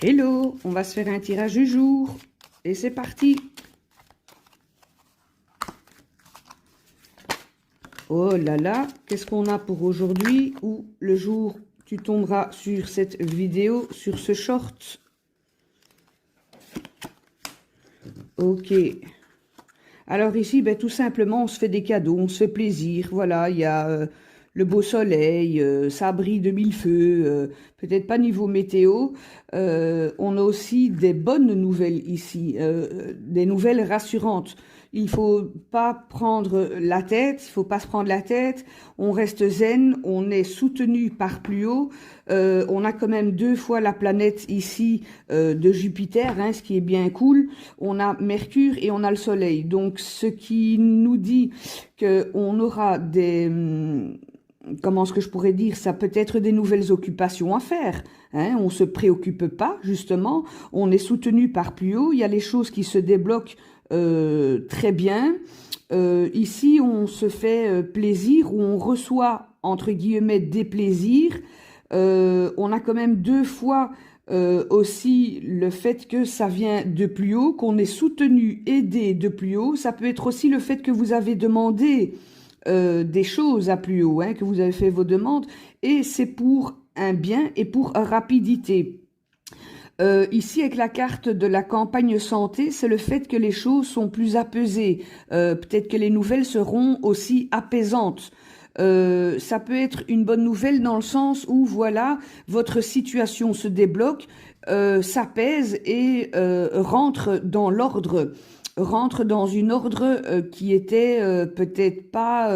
Hello, on va se faire un tirage du jour. Et c'est parti. Oh là là, qu'est-ce qu'on a pour aujourd'hui ou le jour tu tomberas sur cette vidéo, sur ce short. Ok. Alors ici, ben, tout simplement, on se fait des cadeaux, on se fait plaisir. Voilà, il y a le beau soleil, ça brille de mille feux, peut-être pas niveau météo. On a aussi des bonnes nouvelles ici, des nouvelles rassurantes. Il faut pas prendre la tête, il faut pas se prendre la tête. On reste zen, on est soutenu par plus haut. On a quand même 2 fois la planète ici de Jupiter, hein, ce qui est bien cool. On a Mercure et on a le Soleil. Donc, ce qui nous dit qu'on aura des... Comment est-ce que je pourrais dire? Ça peut être des nouvelles occupations à faire. Hein, on ne se préoccupe pas, justement. On est soutenu par plus haut. Il y a les choses qui se débloquent très bien. Ici, on se fait plaisir ou on reçoit, entre guillemets, des plaisirs. On a quand même 2 fois aussi le fait que ça vient de plus haut, qu'on est soutenu, aidé de plus haut. Ça peut être aussi le fait que vous avez demandé des choses à plus haut, hein, que vous avez fait vos demandes, et c'est pour un bien et pour rapidité. Ici, avec la carte de la campagne santé, c'est le fait que les choses sont plus apaisées. Peut-être que les nouvelles seront aussi apaisantes. Ça peut être une bonne nouvelle dans le sens où, voilà, votre situation se débloque, s'apaise et rentre dans l'ordre, rentre dans une ordre qui était peut-être pas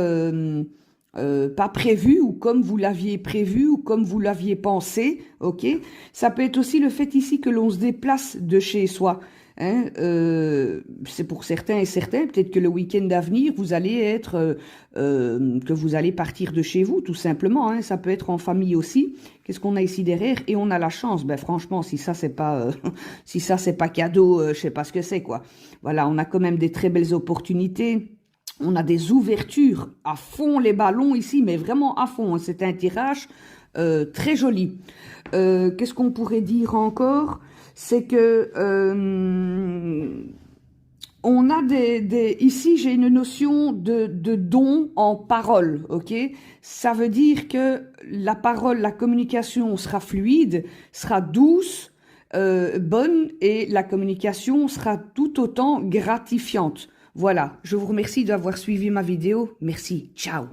prévu ou comme vous l'aviez prévu ou comme vous l'aviez pensé, ok? Ça peut être aussi le fait ici que l'on se déplace de chez soi. Hein, c'est pour certains et certains, peut-être que le week-end à venir, vous allez être, que vous allez partir de chez vous, tout simplement. Hein, ça peut être en famille aussi. Qu'est-ce qu'on a ici derrière? Et on a la chance. Ben franchement, si ça c'est pas, si ça c'est pas cadeau, je sais pas ce que c'est quoi. Voilà, on a quand même des très belles opportunités. On a des ouvertures à fond les ballons ici, mais vraiment à fond. C'est un tirage très joli. Qu'est-ce qu'on pourrait dire encore? C'est que on a ici, j'ai une notion de don en parole, ok? Ça veut dire que la parole, la communication sera fluide, sera douce, bonne, et la communication sera tout autant gratifiante. Voilà, je vous remercie d'avoir suivi ma vidéo. Merci, ciao.